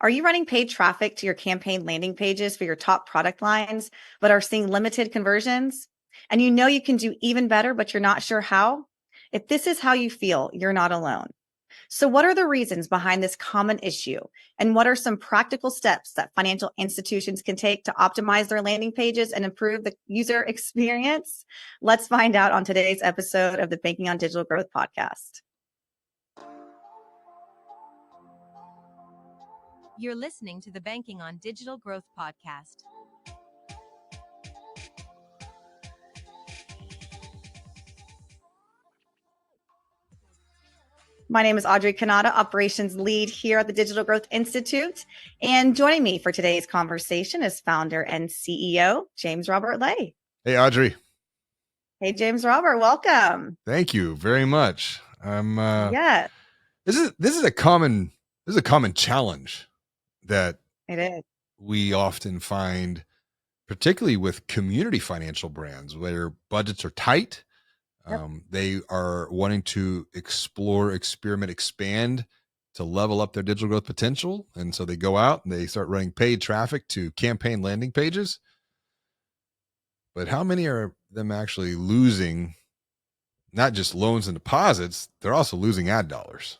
Are you running paid traffic to your campaign landing pages for your top product lines, but are seeing limited conversions? And you know you can do even better, but you're not sure how? If this is how you feel, you're not alone. So, what are the reasons behind this common issue? And what are some practical steps that financial institutions can take to optimize their landing pages and improve the user experience? Let's find out on today's episode of the Banking on Digital Growth podcast. You're listening to the Banking on Digital Growth podcast. My name is Audrey Kanata, Operations Lead here at the Digital Growth Institute. And joining me for today's conversation is founder and CEO, James Robert Lay. Hey, Audrey. Hey, James Robert, welcome. Thank you very much. Yes, This is a common challenge that it is. we often find, particularly with community financial brands where budgets are tight. Yep. They are wanting to explore, experiment, expand to level up their digital growth potential. And so they go out and they start running paid traffic to campaign landing pages. But how many are them actually losing not just loans and deposits, they're also losing ad dollars?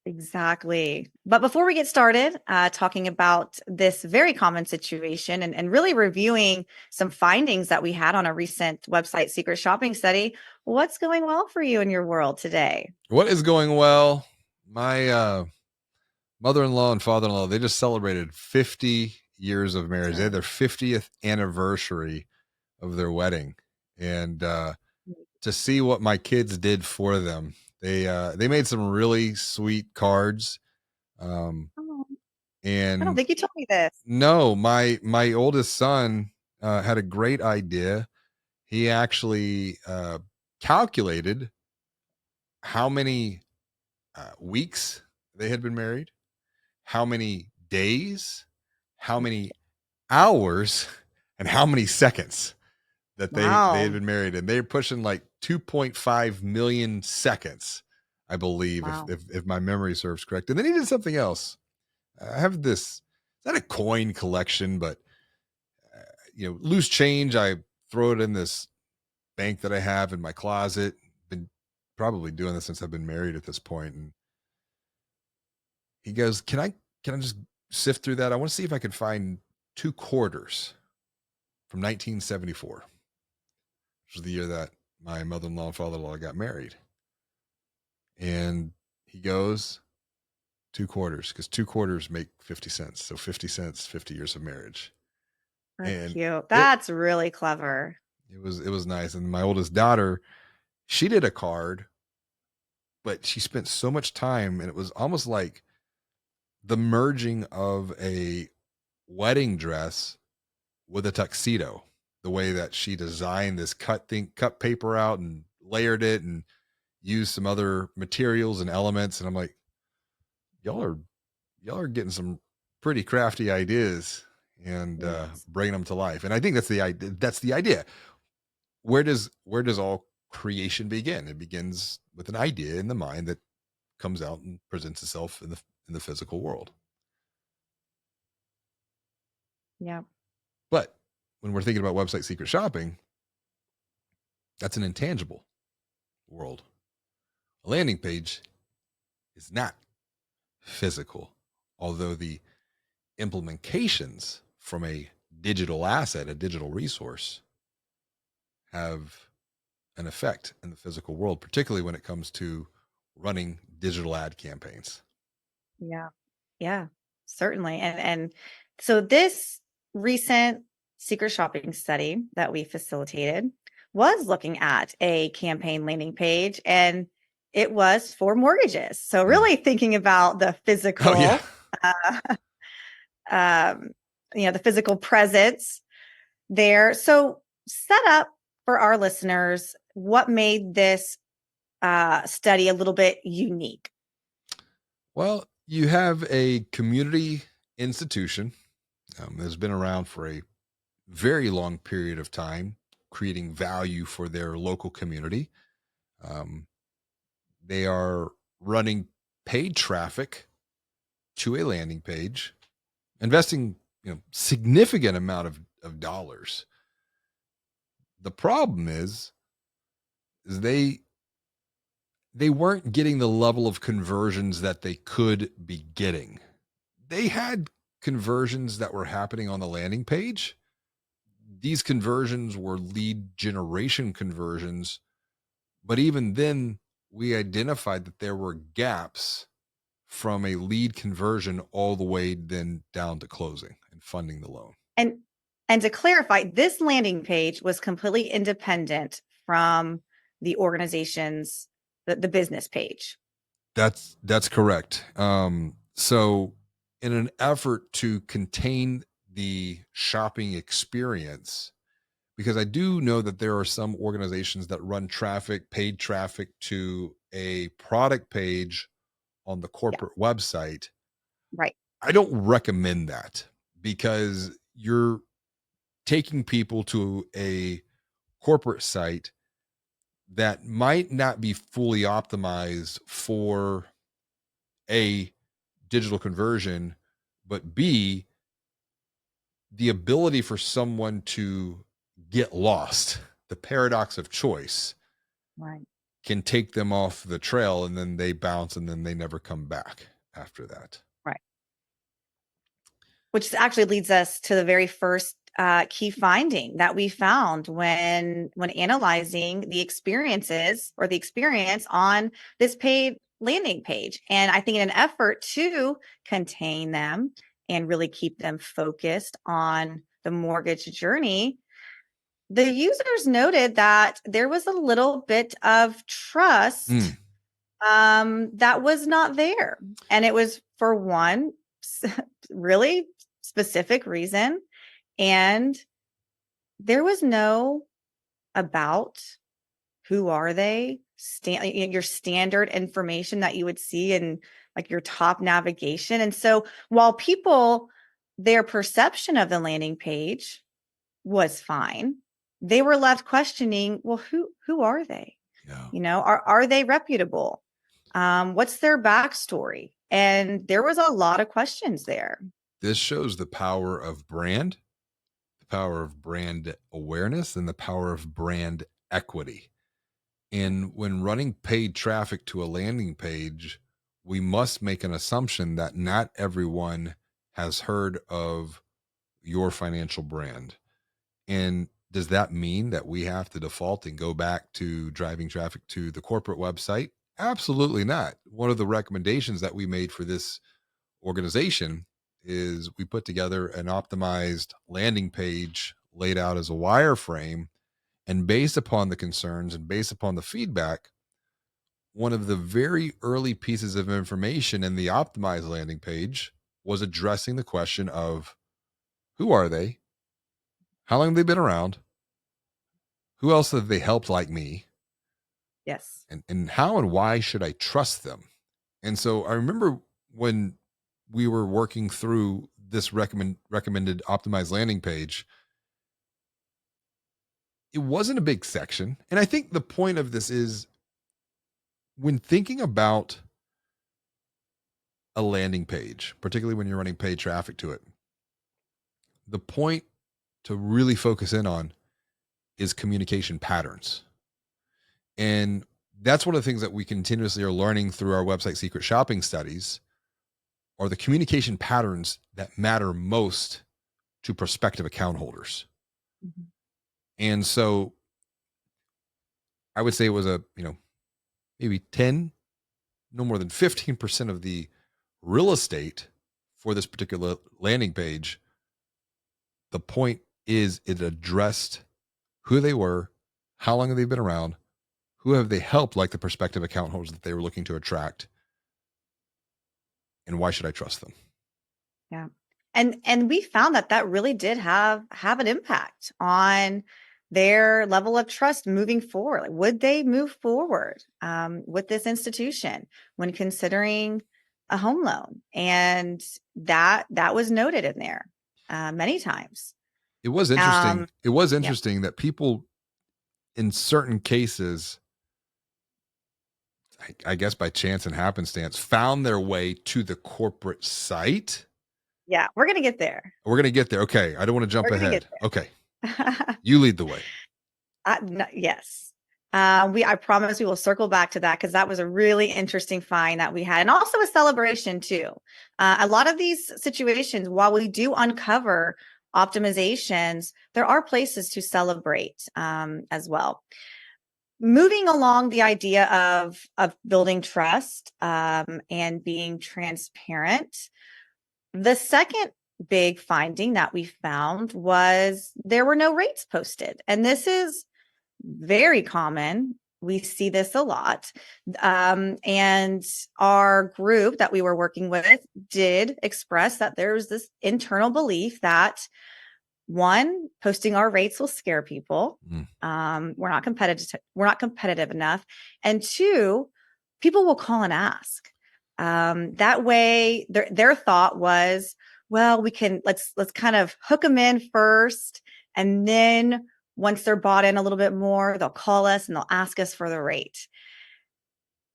Exactly. But before we get started talking about this very common situation and really reviewing some findings that we had on a recent website secret shopping study, what's going well for you in your world today? What is going well? My mother-in-law and father-in-law, they just celebrated 50 years of marriage. They had their 50th anniversary of their wedding. And to see what my kids did for them, they made some really sweet cards. And I don't think you told me this. No, my oldest son had a great idea. He actually calculated how many weeks they had been married, how many days, how many hours, and how many seconds that they had been married. And they're pushing like 2.5 million seconds, I believe, if my memory serves correct. And then he did something else. I have this, it's not a coin collection, but loose change. I throw it in this bank that I have in my closet. Been probably doing this since I've been married at this point. And he goes, can I just sift through that? I want to see if I can find 2 quarters from 1974, which was the year that my mother-in-law and father-in-law got married. And he goes, 2 quarters, because 2 quarters make 50 cents. So 50 cents, 50 years of marriage. That's cute. That's really clever. It was nice. And my oldest daughter, she did a card, but she spent so much time, and it was almost like the merging of a wedding dress with a tuxedo. The way that she designed this cut paper out and layered it and used some other materials and elements. And I'm like, y'all are getting some pretty crafty ideas and bringing them to life. And I think that's the idea. Where does all creation begin? It begins with an idea in the mind that comes out and presents itself in the physical world. Yeah. But when we're thinking about website secret shopping, that's an intangible world. A landing page is not physical, although the implementations from a digital asset, a digital resource, have an effect in the physical world, particularly when it comes to running digital ad campaigns. Yeah, certainly. And so this recent secret shopping study that we facilitated was looking at a campaign landing page, and it was for mortgages. So really thinking about the physical, the physical presence there. So set up for our listeners, what made this study a little bit unique? Well, you have a community institution that's been around for a very long period of time, creating value for their local community. They are running paid traffic to a landing page investing, significant amount of dollars. The problem is they weren't getting the level of conversions that they could be getting. They had conversions that were happening on the landing page. These conversions were lead generation conversions, but even then we identified that there were gaps from a lead conversion all the way then down to closing and funding the loan. And to clarify, this landing page was completely independent from the organization's the business page. That's correct. So in an effort to contain the shopping experience, because I do know that there are some organizations that run paid traffic to a product page on the corporate website. Right. I don't recommend that because you're taking people to a corporate site that might not be fully optimized for A, digital conversion, but B, the ability for someone to get lost. The paradox of choice Right. can take them off the trail, and then they bounce and then they never come back after that. Right. Which actually leads us to the very first key finding that we found when analyzing the experiences or the experience on this paid landing page. And I think in an effort to contain them and really keep them focused on the mortgage journey, the users noted that there was a little bit of trust that was not there. And it was for one really specific reason. And there was no about, who are they, your standard information that you would see in like your top navigation. And so while their perception of the landing page was fine, they were left questioning, well, who are they? Yeah. Are they reputable? What's their backstory? And there was a lot of questions there. This shows the power of brand, the power of brand awareness, and the power of brand equity. And when running paid traffic to a landing page, we must make an assumption that not everyone has heard of your financial brand. And does that mean that we have to default and go back to driving traffic to the corporate website? Absolutely not. One of the recommendations that we made for this organization is we put together an optimized landing page laid out as a wireframe. And based upon the concerns and based upon the feedback, one of the very early pieces of information in the optimized landing page was addressing the question of who are they? How long have they been around? Who else have they helped like me? Yes. And how and why should I trust them? And so I remember when we were working through this recommended optimized landing page, it wasn't a big section. And I think the point of this is when thinking about a landing page, particularly when you're running paid traffic to it, the point to really focus in on is communication patterns. And that's one of the things that we continuously are learning through our website secret shopping studies are the communication patterns that matter most to prospective account holders. Mm-hmm. And so I would say it was maybe 10, no more than 15% of the real estate for this particular landing page. The point is it addressed who they were, how long have they been around, who have they helped, like the prospective account holders that they were looking to attract, and why should I trust them? Yeah. And we found that really did have an impact on their level of trust moving forward. Like, would they move forward with this institution when considering a home loan? And that was noted in there many times. It was interesting. It was Yeah. interesting that people in certain cases, I guess by chance and happenstance, found their way to the corporate site Yeah, we're going to get there. We're going to get there. Okay. I don't want to jump We're going to ahead. get Okay. there. You lead the way. Yes. I promise we will circle back to that because that was a really interesting find that we had, and also a celebration too. A lot of these situations, while we do uncover optimizations, there are places to celebrate as well. Moving along the idea of building trust and being transparent, the second big finding that we found was there were no rates posted, and this is very common. We see this a lot. And our group that we were working with did express that there was this internal belief that, one, posting our rates will scare people. We're not competitive. We're not competitive enough. And two, people will call and ask. That way, their thought was, well, let's kind of hook them in first, and then once they're bought in a little bit more, they'll call us and they'll ask us for the rate.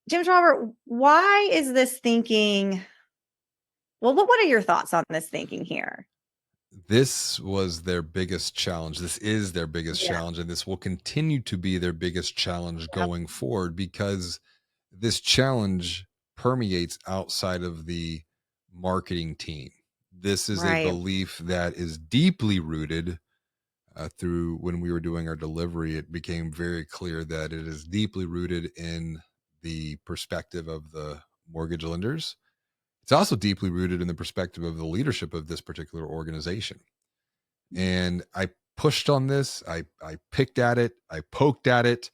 James Robert, why is this thinking? Well, what are your thoughts on this thinking here? This was their biggest challenge. This is their biggest Yeah. challenge, and this will continue to be their biggest challenge Yep. going forward, because this challenge permeates outside of the marketing team. This is a Right. belief that is deeply rooted through when we were doing our delivery. It became very clear that it is deeply rooted in the perspective of the mortgage lenders. It's also deeply rooted in the perspective of the leadership of this particular organization. And I pushed on this. I picked at it. I poked at it.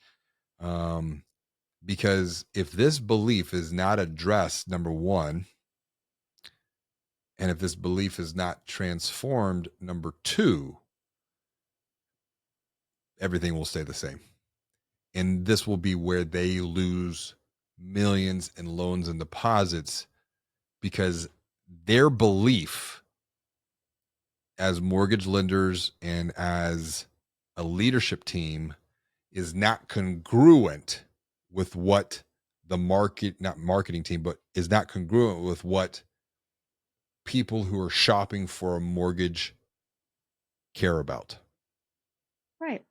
Because if this belief is not addressed, number one, and if this belief is not transformed, number two, everything will stay the same. And this will be where they lose millions in loans and deposits, because their belief as mortgage lenders and as a leadership team is not congruent with what the not marketing team, but is not congruent with what people who are shopping for a mortgage care about. Right.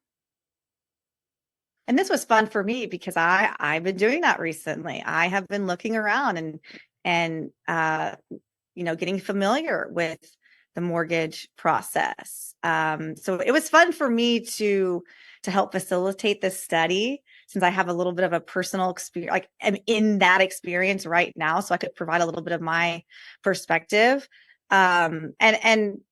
And this was fun for me because I've been doing that recently. I have been looking around and getting familiar with the mortgage process. So it was fun for me to help facilitate this study, since I have a little bit of a personal experience, like I'm in that experience right now, so I could provide a little bit of my perspective. And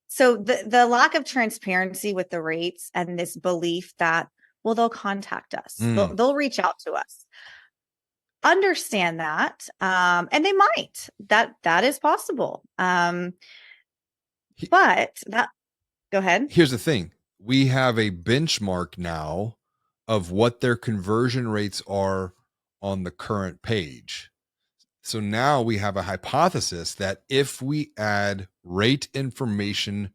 so the lack of transparency with the rates and this belief that, well, they'll contact us, they'll reach out to us. Understand that, and they might. That is possible. But that, go ahead. Here's the thing. We have a benchmark now of what their conversion rates are on the current page. So now we have a hypothesis that if we add rate information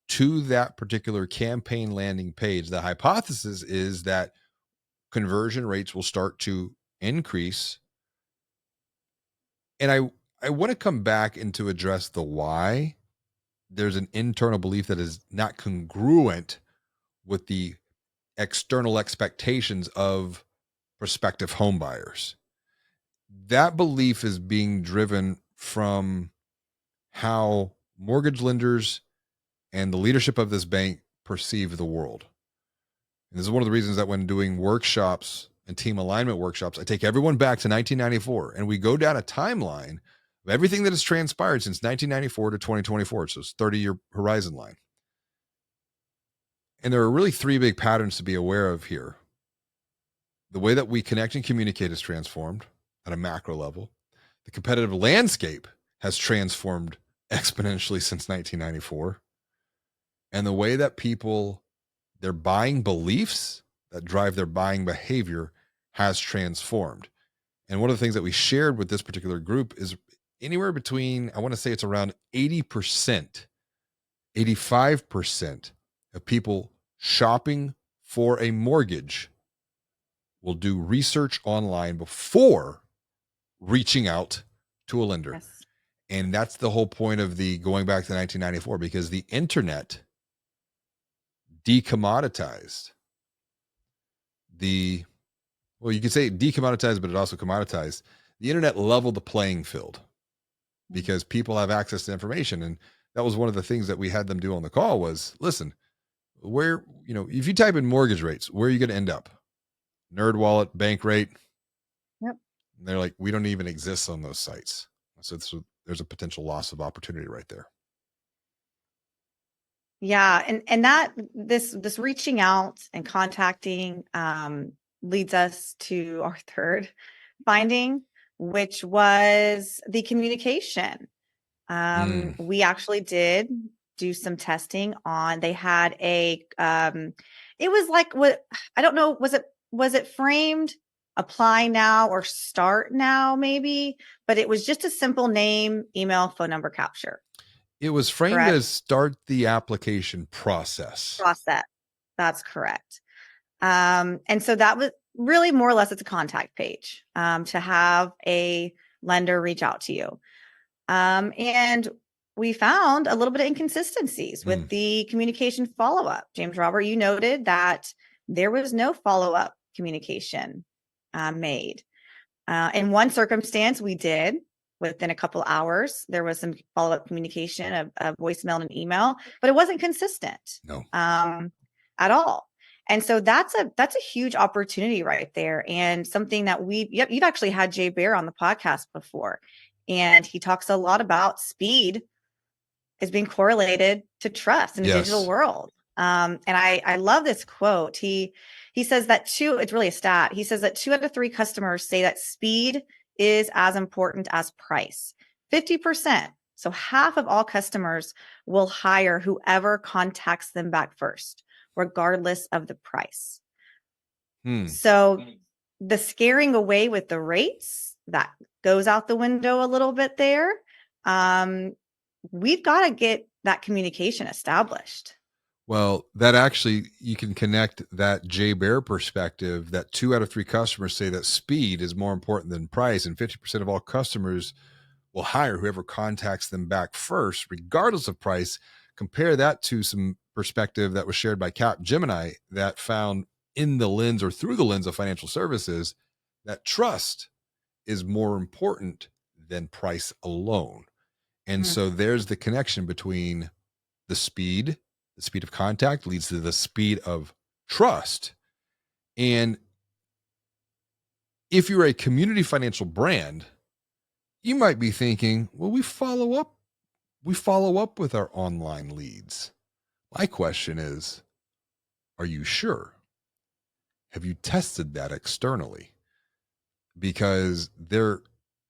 to that particular campaign landing page, the hypothesis is that conversion rates will start to increase. And I want to come back and to address the why. There's an internal belief that is not congruent with the external expectations of prospective home buyers. That belief is being driven from how mortgage lenders and the leadership of this bank perceive the world. And this is one of the reasons that when doing workshops and team alignment workshops, I take everyone back to 1994 and we go down a timeline of everything that has transpired since 1994 to 2024. So it's 30-year horizon line. And there are really three big patterns to be aware of here. The way that we connect and communicate is transformed at a macro level. The competitive landscape has transformed exponentially since 1994. And the way that people, their buying beliefs that drive their buying behavior has transformed. And one of the things that we shared with this particular group is anywhere between, I want to say it's around 80%, 85% of people shopping for a mortgage will do research online before reaching out to a lender. Yes. And that's the whole point of the going back to 1994, because the internet decommoditized you could say decommoditized, but it also commoditized. The internet leveled the playing field because people have access to information. And that was one of the things that we had them do on the call was, listen, where, if you type in mortgage rates, where are you going to end up? NerdWallet, Bankrate. Yep. And they're like, we don't even exist on those sites. So there's a potential loss of opportunity right there. Yeah. And that this reaching out and contacting leads us to our third finding, which was the communication. We actually did do some testing on, they had it was like, what, I don't know, was it framed apply now or start now maybe, but it was just a simple name, email, phone number capture. It was framed Correct. as start the application process. That's correct. And so that was really more or less, it's a contact page to have a lender reach out to you. And we found a little bit of inconsistencies with the communication follow-up. James Robert, you noted that there was no follow-up communication made. In one circumstance, we did. Within a couple hours, there was some follow-up communication, a voicemail and an email, but it wasn't consistent. No. At all. And so that's a huge opportunity right there. And something that you've actually had Jay Baer on the podcast before. And he talks a lot about speed is being correlated to trust in the digital world. And I love this quote. He says that it's really a stat. He says that 2 out of 3 customers say that speed is as important as price. 50%. So half of all customers will hire whoever contacts them back first, regardless of the price. So the scaring away with the rates, that goes out the window a little bit there. We've got to get that communication established. Well, that actually, you can connect that Jay Baer perspective that 2 out of 3 customers say that speed is more important than price, and 50% of all customers will hire whoever contacts them back first, regardless of price. Compare that to some perspective that was shared by Capgemini that found in the lens or through the lens of financial services that trust is more important than price alone. And so there's the connection between the speed of contact leads to the speed of trust. And if you're a community financial brand, you might be thinking, well, we follow up with our online leads. My question is, are you sure? Have you tested that externally? Because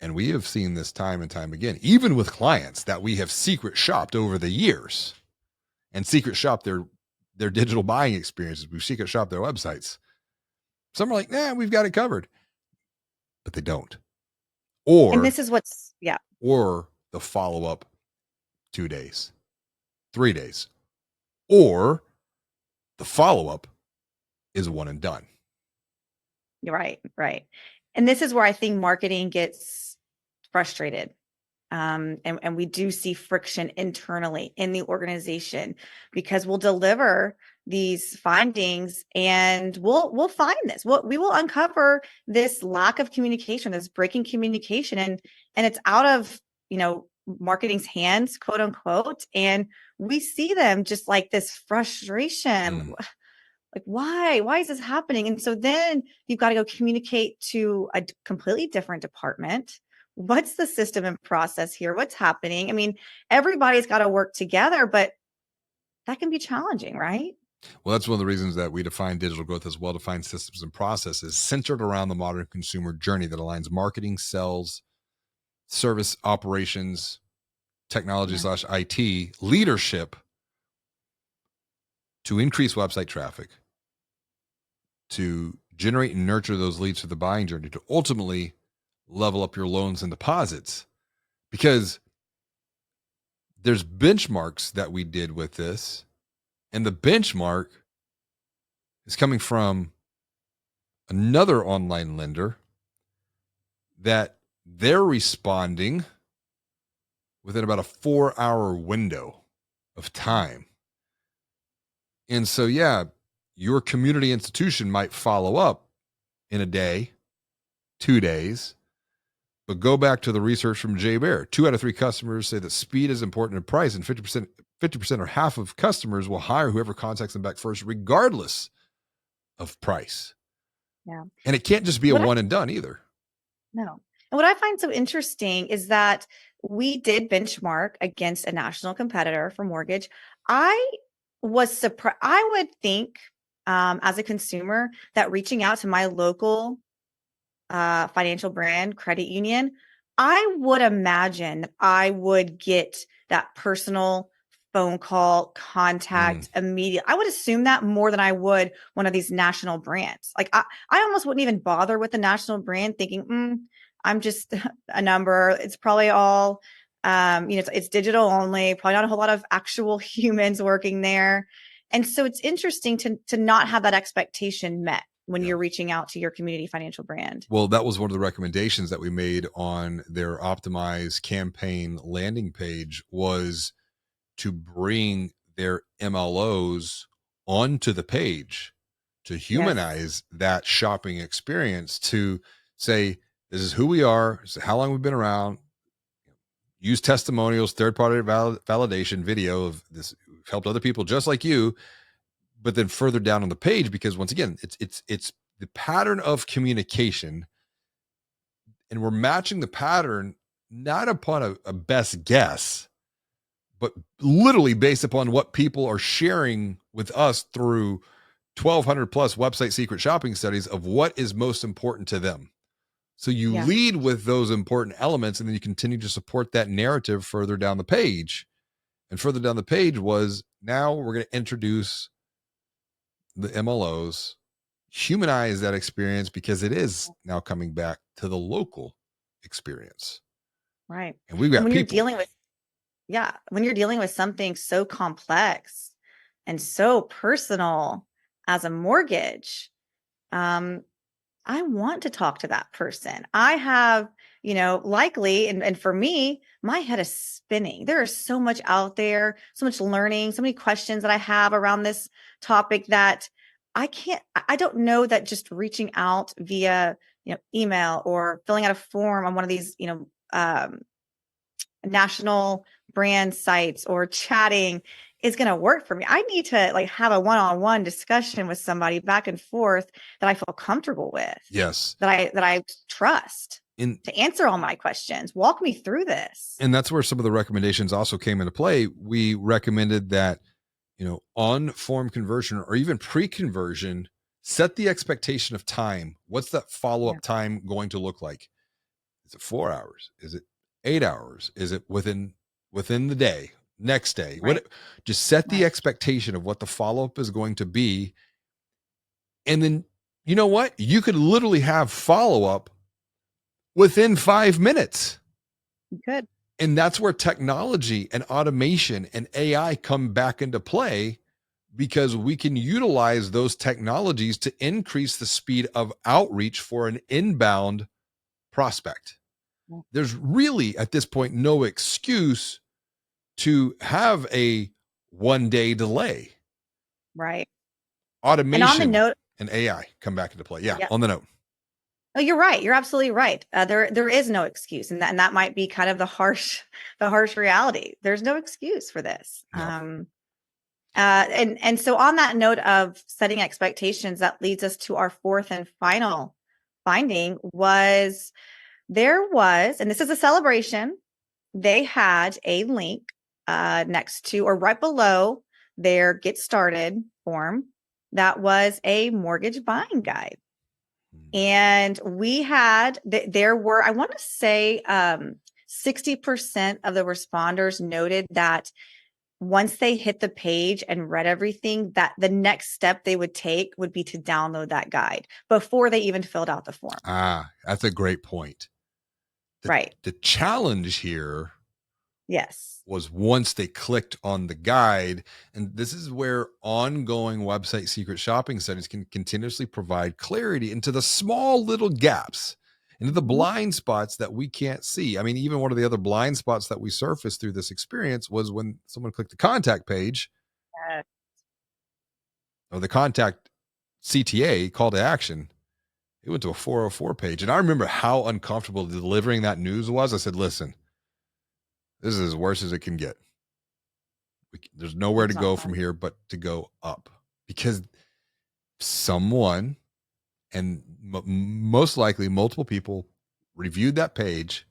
and we have seen this time and time again, even with clients that we have secret shopped over the years and secret shopped their digital buying experiences. We've secret shopped their websites. Some are like, nah, we've got it covered, but they don't. And this is or the follow-up 2 days, 3 days, or the follow-up is one and done. Right. And this is where I think marketing gets frustrated. And we do see friction internally in the organization, because we'll deliver these findings and we'll find this. We will uncover this lack of communication, this breaking communication, and it's out of, marketing's hands, quote unquote. And we see them just like this frustration. Like, why is this happening? And so then you've got to go communicate to a completely different department. What's the system and process here? What's happening? I mean, everybody's got to work together, but that can be challenging, right? Well, that's one of the reasons that we define digital growth as well-defined systems and processes centered around the modern consumer journey that aligns marketing, sales, service operations, technology / IT, leadership to increase website traffic, to generate and nurture those leads for the buying journey, to ultimately level up your loans and deposits. Because there's benchmarks that we did with this, and the benchmark is coming from another online lender that they're responding within about a 4-hour window of time. And so, yeah, your community institution might follow up in a day, 2 days, but go back to the research from Jay Bear. 2 out of 3 customers say that speed is important to price, and 50% or half of customers will hire whoever contacts them back first, regardless of price. Yeah. And it can't just be a one and done either. No. And what I find so interesting is that we did benchmark against a national competitor for mortgage. I was surprised. I would think, as a consumer, that reaching out to my local financial brand credit union, I would imagine I would get that personal phone call contact immediate. I would assume that more than I would one of these national brands. Like I almost wouldn't even bother with the national brand thinking, I'm just a number. It's probably all, it's digital only, probably not a whole lot of actual humans working there. And so it's interesting to not have that expectation met when you're reaching out to your community financial brand. Well, that was one of the recommendations that we made on their optimized campaign landing page, was to bring their MLOs onto the page to humanize that shopping experience, to say, this is who we are, this is how long we've been around, use testimonials, third-party validation video of this, helped other people just like you. But then further down on the page, because once again, it's the pattern of communication, and we're matching the pattern not upon a best guess, but literally based upon what people are sharing with us through 1,200 plus website secret shopping studies of what is most important to them. So you lead with those important elements, and then you continue to support that narrative further down the page. And further down the page was, now we're going to introduce the MLOs, humanize that experience, because it is now coming back to the local experience. Right. And we've got when people. When you're dealing with something so complex and so personal as a mortgage, I want to talk to that person. I have, likely, and for me, my head is spinning. There is so much out there, so much learning, so many questions that I have around this topic that I don't know that just reaching out via, email or filling out a form on one of these, national brand sites or chatting is going to work for me. I need to have a one-on-one discussion with somebody back and forth that I feel comfortable with. Yes. That I trust to answer all my questions. Walk me through this. And that's where some of the recommendations also came into play. We recommended that, on form conversion or even pre-conversion, set the expectation of time. What's that follow-up time going to look like? Is it 4 hours? Is it 8 hours? Is it within the day, next day? Right. Just set the expectation of what the follow-up is going to be. And then, you know what? You could literally have follow-up within 5 minutes. You could. And that's where technology and automation and AI come back into play, because we can utilize those technologies to increase the speed of outreach for an inbound prospect. There's really at this point no excuse to have a 1-day delay. Right. Automation and on the note, and AI come back into play. Yeah. On the note. Oh, you're right. You're absolutely right. There is no excuse, and that might be kind of the harsh reality. There's no excuse for this. No. And so on that note of setting expectations, that leads us to our fourth and final finding was, and this is a celebration, they had a link next to or right below their get started form that was a mortgage buying guide. And we had, there were, I want to say 60% of the responders noted that once they hit the page and read everything, that the next step they would take would be to download that guide before they even filled out the form. That's a great point. Right. The challenge here was once they clicked on the guide, and this is where ongoing website secret shopping studies can continuously provide clarity into the small little gaps into the Mhm. blind spots that we can't see. I mean, even one of the other blind spots that we surfaced through this experience was when someone clicked the contact page Yes. or the contact CTA call to action. It went to a 404 page. And I remember how uncomfortable delivering that news was. I said, listen, this is as worse as it can get. There's nowhere to It's not go from fun. here but to go up, because someone, and most likely multiple people, reviewed that page,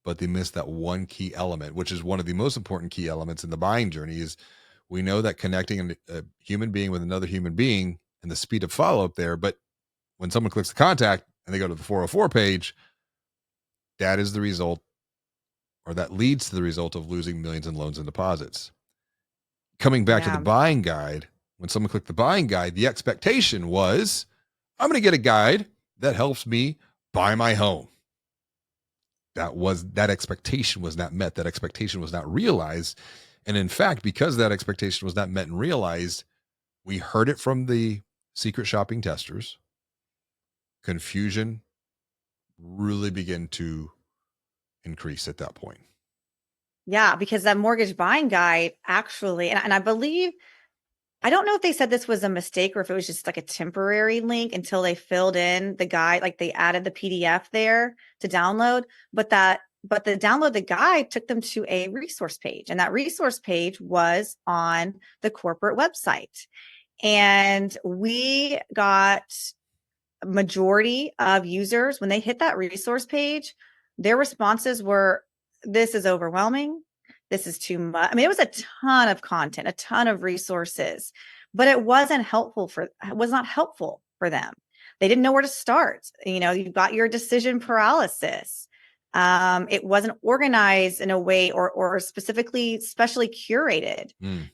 but they missed that one key element, which is one of the most important key elements in the buying journey. Is we know that connecting a human being with another human being and the speed of follow-up there. But when someone clicks the contact and they go to the 404 page, that is the result, or that leads to the result of losing millions in loans and deposits. Coming back to the Yeah. buying guide, when someone clicked the buying guide, the expectation was, I'm going to get a guide that helps me buy my home. That expectation was not met. That expectation was not realized. And in fact, because that expectation was not met and realized, we heard it from the secret shopping testers. Confusion really began to increase at that point. Yeah, because that mortgage buying guide actually, and I believe, I don't know if they said this was a mistake or if it was just like a temporary link until they filled in the guide, like they added the PDF there to download, but the download the guide took them to a resource page, and that resource page was on the corporate website. And we got a majority of users when they hit that resource page, their responses were, this is overwhelming. This is too much. I mean, it was a ton of content, a ton of resources, but it was not helpful for them. They didn't know where to start. You've got your decision paralysis. It wasn't organized in a way or specially curated.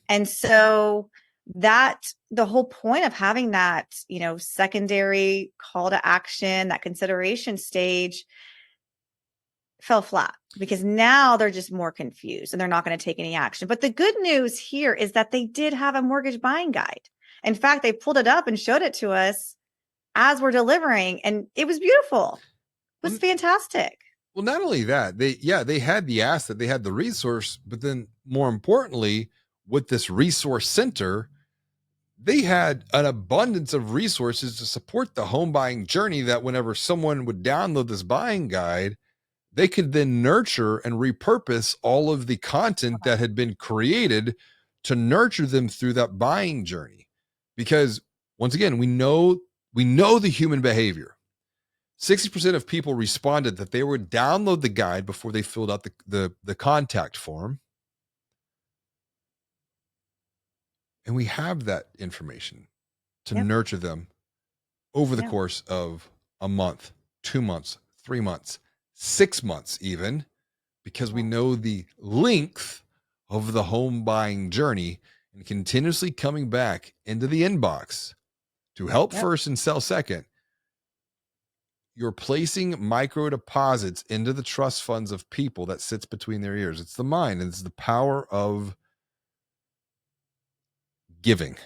And so that the whole point of having that, secondary call to action, that consideration stage, fell flat, because now they're just more confused and they're not going to take any action. But the good news here is that they did have a mortgage buying guide. In fact, they pulled it up and showed it to us as we're delivering, and it was beautiful. It was fantastic. Well, not only that, they had the asset, they had the resource, but then more importantly, with this resource center, they had an abundance of resources to support the home buying journey, that whenever someone would download this buying guide, they could then nurture and repurpose all of the content that had been created to nurture them through that buying journey. Because once again, we know the human behavior. 60% of people responded that they would download the guide before they filled out the contact form. And we have that information to nurture them over the course of a month, 2 months, 3 months, 6 months even, because we know the length of the home buying journey, and continuously coming back into the inbox to help first and sell second. You're placing micro deposits into the trust funds of people that sits between their ears. It's the mind, and it's the power of giving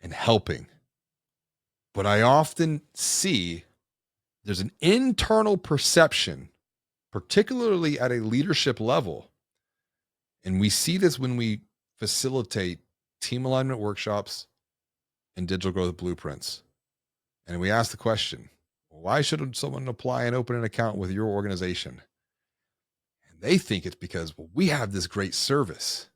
and helping. But I often see there's an internal perception, particularly at a leadership level. And we see this when we facilitate team alignment workshops and digital growth blueprints. And we ask the question, why should someone apply and open an account with your organization? And they think it's because, well, we have this great service.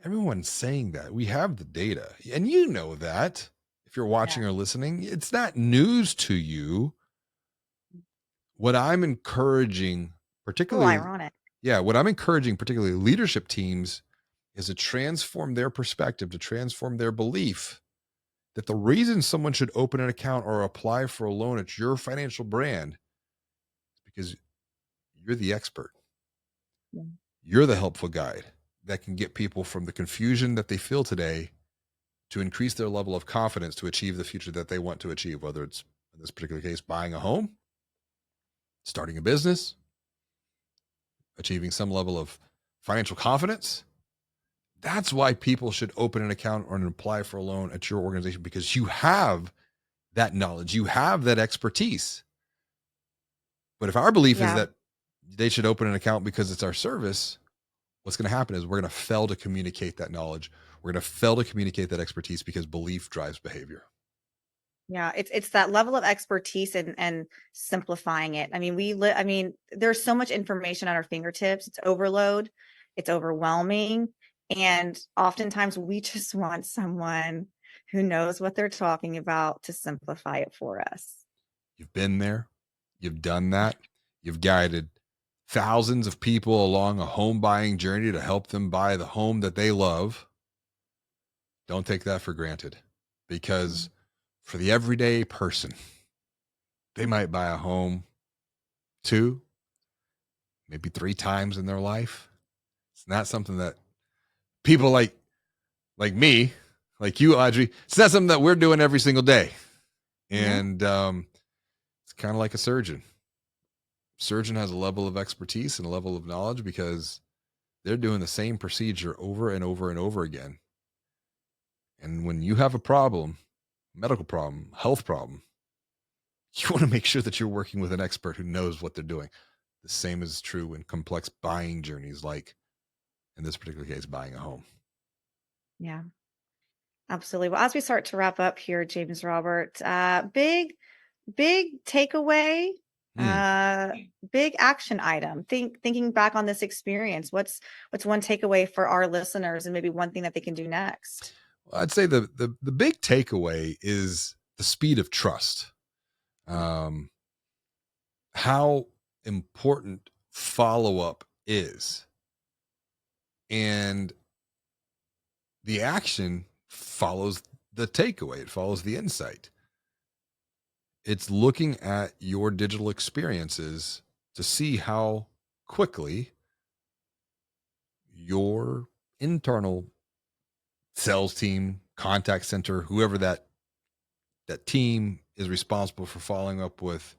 Everyone's saying that. We have the data. And you know that. If you're watching or listening, it's not news to you. What I'm encouraging, particularly, ironic. what I'm encouraging, particularly leadership teams, is to transform their perspective, to transform their belief that the reason someone should open an account or apply for a loan at your financial brand is because you're the expert. You're the helpful guide that can get people from the confusion that they feel today to increase their level of confidence to achieve the future that they want to achieve, whether it's, in this particular case, buying a home, starting a business, achieving some level of financial confidence. That's why people should open an account or apply for a loan at your organization, because you have that knowledge, you have that expertise. But if our belief is Yeah. that they should open an account because it's our service, what's going to happen is we're going to fail to communicate that knowledge. We're going to fail to communicate that expertise because belief drives behavior. Yeah, it's that level of expertise and simplifying it. I mean, I mean, there's so much information at our fingertips. It's overload, it's overwhelming, and oftentimes we just want someone who knows what they're talking about to simplify it for us. You've been there, you've done that, you've guided thousands of people along a home buying journey to help them buy the home that they love. Don't take that for granted, because for the everyday person, they might buy a home 2, maybe 3 times in their life. It's not something that people like me, like you, Audrey, it's not something that we're doing every single day. And it's kind of like a surgeon. Surgeon has a level of expertise and a level of knowledge because they're doing the same procedure over and over and over again. And when you have a problem, medical problem, health problem, you want to make sure that you're working with an expert who knows what they're doing. The same is true in complex buying journeys, like in this particular case, buying a home. Yeah, absolutely. Well, as we start to wrap up here, James Robert, big takeaway, big action item. Thinking back on this experience, what's one takeaway for our listeners, and maybe one thing that they can do next? Well, I'd say the big takeaway is the speed of trust. How important follow-up is, and the action follows the takeaway. It follows the insight. It's looking at your digital experiences to see how quickly your internal sales team, contact center, whoever that team is responsible for following up with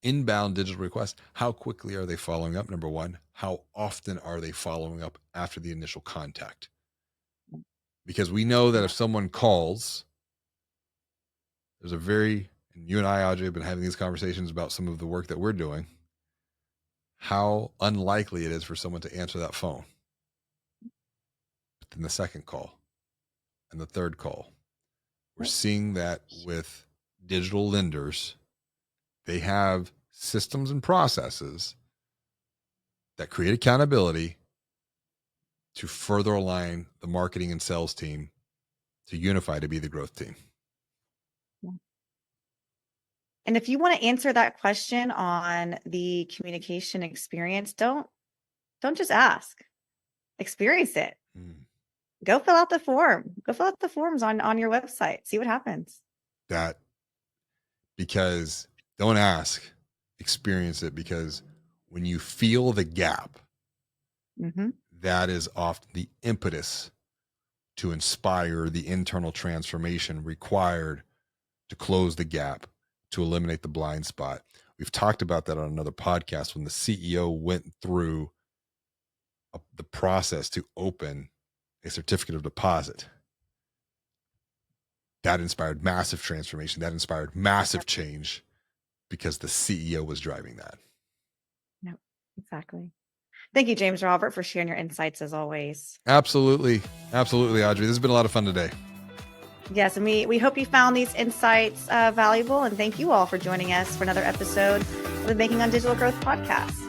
inbound digital requests, how quickly are they following up? Number one, how often are they following up after the initial contact? Because we know that if someone calls, there's and you and I, Audrey, have been having these conversations about some of the work that we're doing, how unlikely it is for someone to answer that phone. But then the second call and the third call, we're seeing that with digital lenders. They have systems and processes that create accountability to further align the marketing and sales team to unify to be the growth team. And if you want to answer that question on the communication experience, don't just ask. Experience it. Go fill out the form. Go fill out the forms on your website. See what happens. Because don't ask, experience it, because when you feel the gap, that is often the impetus to inspire the internal transformation required to close the gap, to eliminate the blind spot. We've talked about that on another podcast when the CEO went through the process to open a certificate of deposit. That inspired massive transformation. That inspired massive change because the CEO was driving that. No, exactly. Thank you, James Robert, for sharing your insights as always. Absolutely. Absolutely, Audrey. This has been a lot of fun today. Yes, and we hope you found these insights valuable, and thank you all for joining us for another episode of the Banking on Digital Growth podcast.